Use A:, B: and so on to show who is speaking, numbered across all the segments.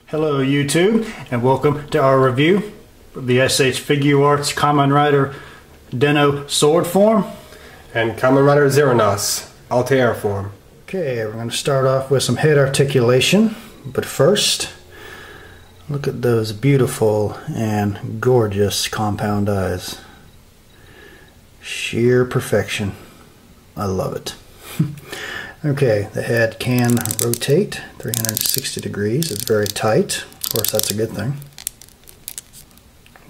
A: Hello YouTube, and welcome to our review of the SH Figuarts Kamen Rider Den-O sword form
B: and Kamen Rider Zeronos Altair form.
A: Okay, we're going to start off with some head articulation, but first look at those beautiful and gorgeous compound eyes. Sheer perfection. I love it. Okay, the head can rotate 360 degrees. It's very tight. Of course, that's a good thing.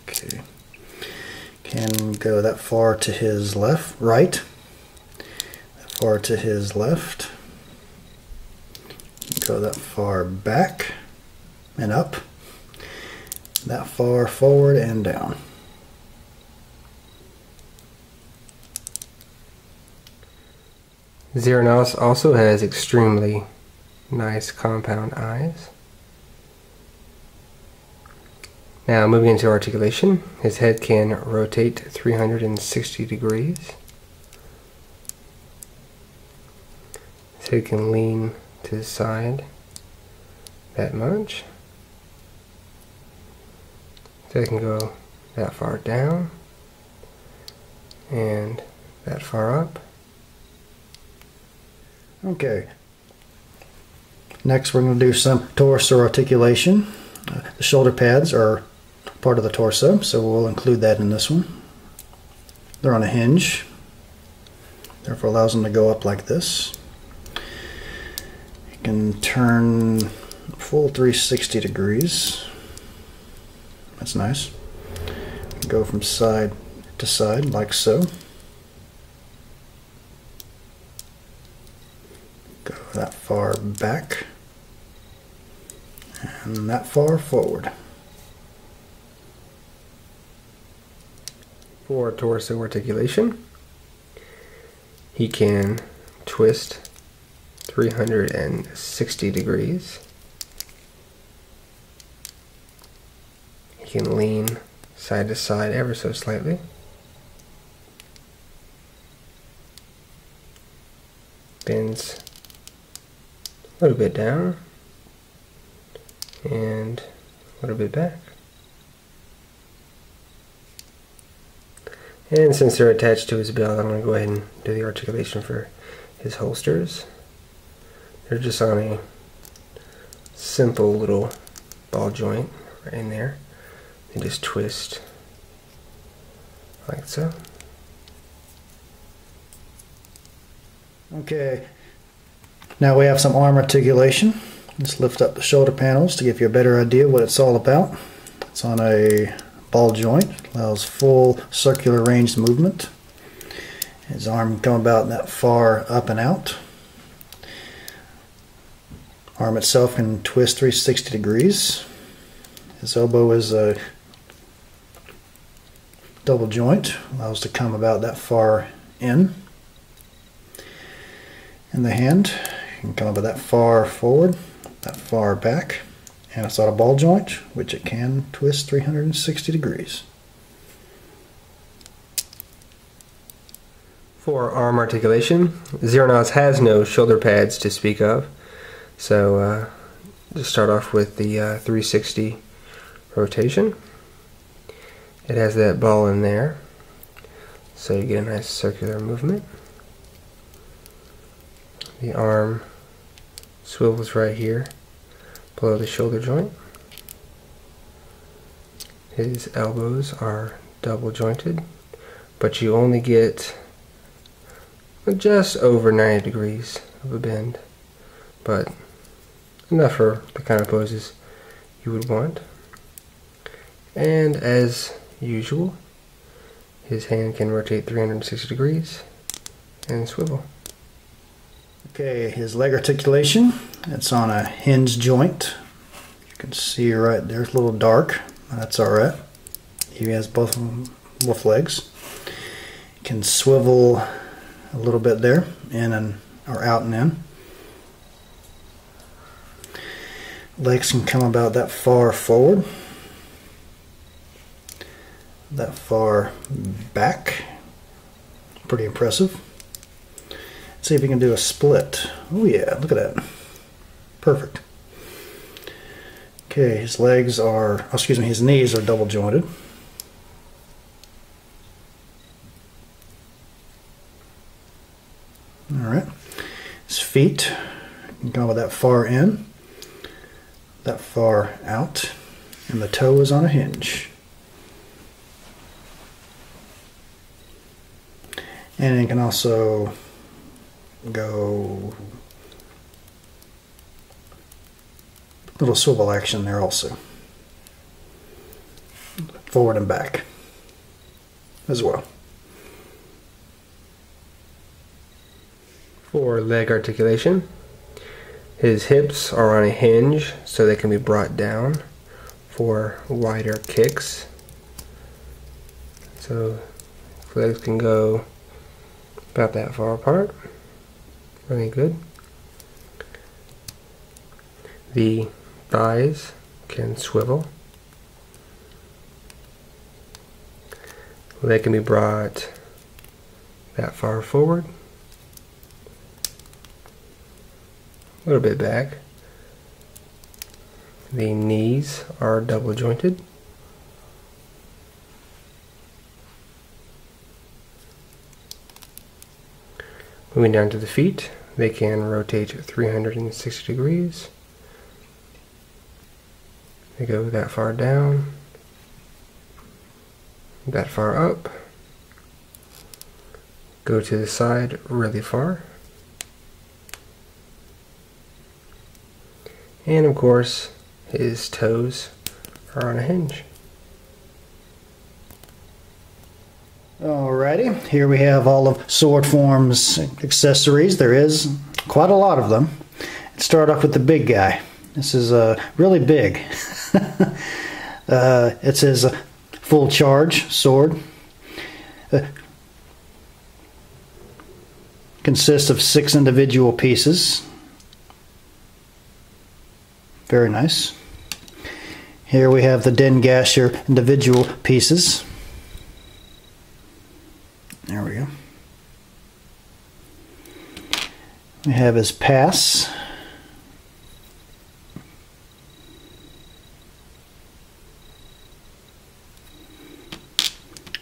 A: Okay. Can go that far to his right. That far to his left. Go that far back and up. That far forward and down.
B: Zeronos also has extremely nice compound eyes. Now moving into articulation, his head can rotate 360 degrees. His head can lean to the side that much. So it can go that far down and that far up.
A: Okay, next we're going to do some torso articulation. The shoulder pads are part of the torso, so we'll include that in this one. They're on a hinge, therefore allows them to go up like this. You can turn full 360 degrees. That's nice. Go from side to side like so. Go that far back and that far forward.
B: For torso articulation, he can twist 360 degrees. He can lean side to side ever so slightly. Bends a little bit down and a little bit back. And since they're attached to his belt, I'm going to go ahead and do the articulation for his holsters. They're just on a simple little ball joint right in there. They just twist like so.
A: Okay, now we have some arm articulation. Let's lift up the shoulder panels to give you a better idea what it's all about. It's on a ball joint, allows full circular range movement. His arm can come about that far up and out. Arm itself can twist 360 degrees. His elbow is a double joint, allows to come about that far in. And the hand can come about that far forward, that far back, and it's on a ball joint, which it can twist 360 degrees.
B: For arm articulation, Zeronos has no shoulder pads to speak of, so just start off with the 360 rotation. It has that ball in there, so you get a nice circular movement. The arm swivels right here below the shoulder joint. His elbows are double jointed, but you only get just over 90 degrees of a bend, but enough for the kind of poses you would want. And as usual, his hand can rotate 360 degrees and swivel.
A: Okay, his leg articulation, it's on a hinge joint. You can see right there, it's a little dark. That's alright. He has both legs. Can swivel a little bit there, in and or out and in. Legs can come about that far forward, that far back. Pretty impressive. See if we can do a split. Oh yeah, look at that. Perfect. Okay, his legs are, excuse me, his knees are double jointed. Alright, his feet go with that far in, that far out, and the toe is on a hinge. And it can also go little swivel action there also, forward and back as well.
B: For leg articulation, his hips are on a hinge so they can be brought down for wider kicks. So legs can go about that far apart. Really good. The thighs can swivel. They can be brought that far forward. A little bit back. The knees are double jointed. Moving down to the feet, they can rotate 360 degrees. They go that far down, that far up, go to the side really far. And of course, his toes are on a hinge.
A: Alrighty, here we have all of Swordform's accessories. There is quite a lot of them. Let's start off with the big guy. This is really big. It's his full charge sword. Consists of 6 individual pieces. Very nice. Here we have the Den-Gasher individual pieces. There we go. We have his pass.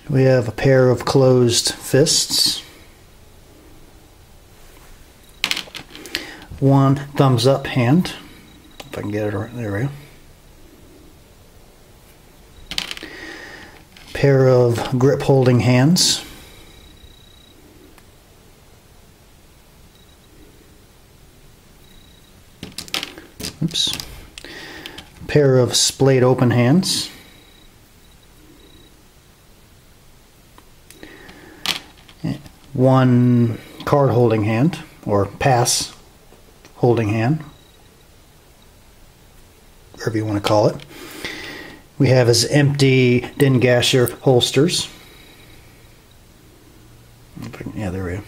A: We have a pair of closed fists. One thumbs up hand. If I can get it right. There we go. Pair of grip holding hands. Oops. Pair of splayed open hands. One card holding hand, or pass holding hand, whatever you want to call it. We have his empty Den-Gasher holsters. Yeah, there we go.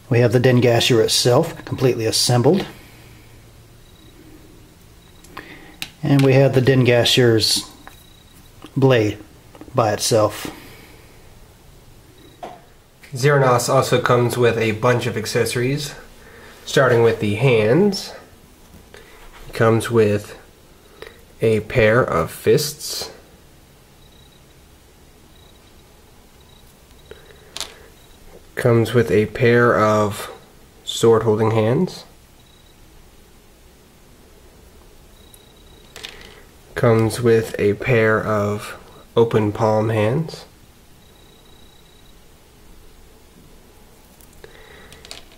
A: We have the Den-Gasher itself, completely assembled. And we have the Den-Gasher's blade by itself.
B: Zeronos also comes with a bunch of accessories, starting with the hands. It comes with a pair of fists, comes with a pair of sword holding hands, comes with a pair of open palm hands,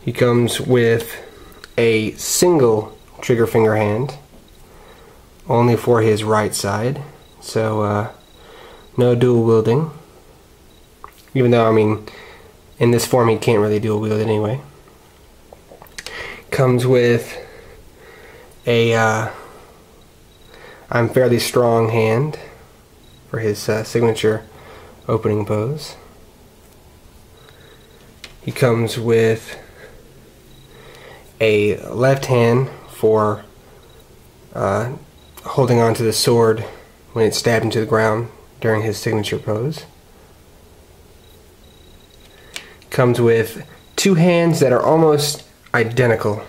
B: he comes with a single trigger finger hand, only for his right side, so no dual wielding, even though, I mean, in this form he can't really dual wield it anyway. Comes with a I'm fairly strong hand for his signature opening pose. He comes with a left hand for holding onto the sword when it's stabbed into the ground during his signature pose. Comes with two hands that are almost identical.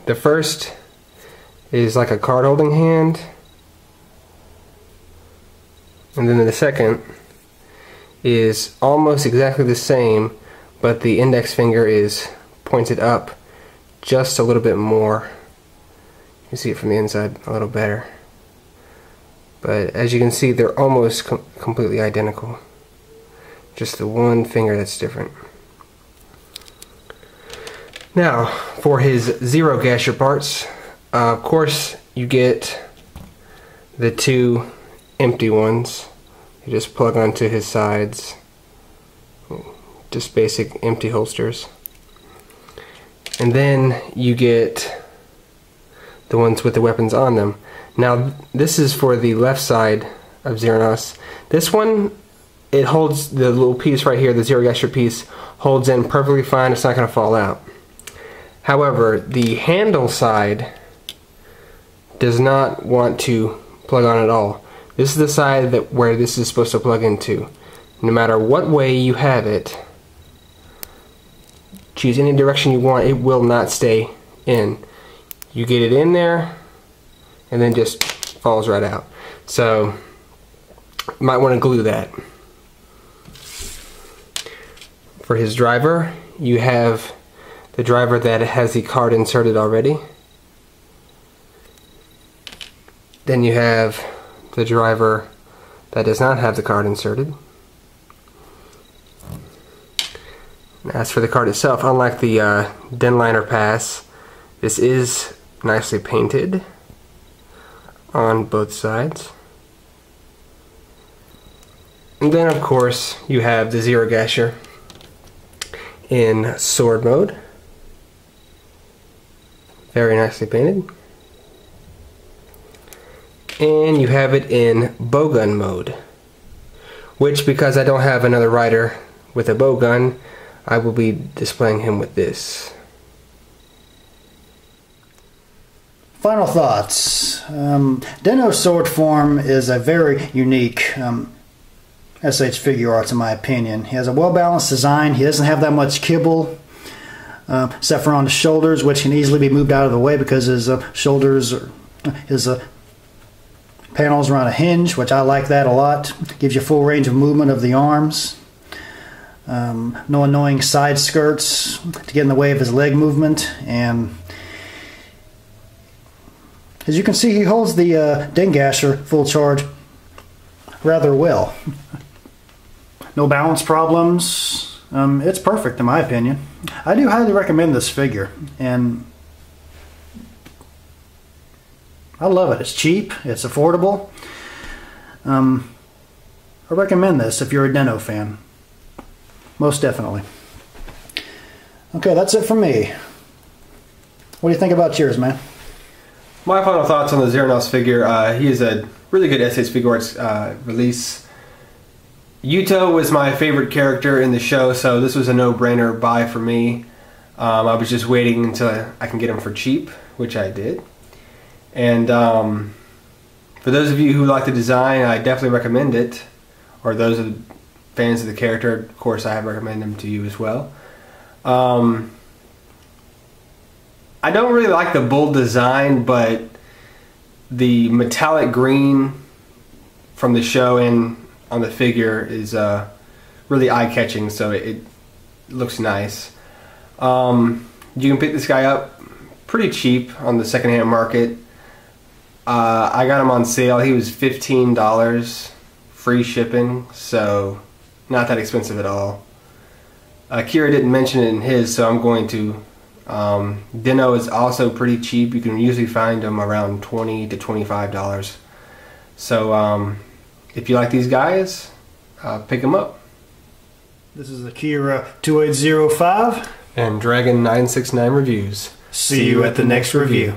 B: The first is like a card holding hand, and then the second is almost exactly the same, but the index finger is pointed up just a little bit more. You can see it from the inside a little better. But as you can see, they're almost completely identical. Just the one finger that's different. Now, for his Zero Gasher parts, of course you get the two empty ones. You just plug onto his sides. Just basic empty holsters. And then you get the ones with the weapons on them. Now, this is for the left side of Zeronos. This one, it holds the little piece right here, the Zero Gasher piece, holds in perfectly fine. It's not going to fall out. However, the handle side does not want to plug on at all. This is the side where this is supposed to plug into. No matter what way you have it, choose any direction you want, it will not stay in. You get it in there, and then just falls right out. So, you might want to glue that. For his driver, you have the driver that has the card inserted already. Then you have the driver that does not have the card inserted. As for the card itself, unlike the Den Liner Pass, this is nicely painted on both sides. And then of course you have the Zero Gasher in sword mode. Very nicely painted. And you have it in bowgun mode, which, because I don't have another rider with a bowgun, I will be displaying him with this.
A: Final thoughts. Den-O sword form is a very unique SH Figuarts in my opinion. He has a well-balanced design. He doesn't have that much kibble, except for on the shoulders, which can easily be moved out of the way because his shoulders, his panels are on a hinge, which I like that a lot. Gives you full range of movement of the arms. No annoying side skirts to get in the way of his leg movement. And as you can see, he holds the Den Gasher full charge rather well. No balance problems. It's perfect in my opinion. I do highly recommend this figure, and I love it. It's cheap, it's affordable. I recommend this if you're a Den-O fan. Most definitely. Okay, that's it from me. What do you think about yours, man?
B: My final thoughts on the Zeronos figure. He is a really good SH Figuarts release. Yuto was my favorite character in the show, so this was a no-brainer buy for me. I was just waiting until I can get him for cheap, which I did. And for those of you who like the design, I definitely recommend it. Or those of the fans of the character, of course, I recommend them to you as well. I don't really like the bull design, but the metallic green from the show and on the figure is really eye-catching, so it looks nice. You can pick this guy up pretty cheap on the secondhand market. I got him on sale. He was $15, free shipping, so not that expensive at all. Kira didn't mention it in his, so I'm going to. Den-O is also pretty cheap. You can usually find them around $20 to $25. So if you like these guys, pick them up.
A: This is Akira 2805
B: and Dragon 969 Reviews.
A: See you at the next review.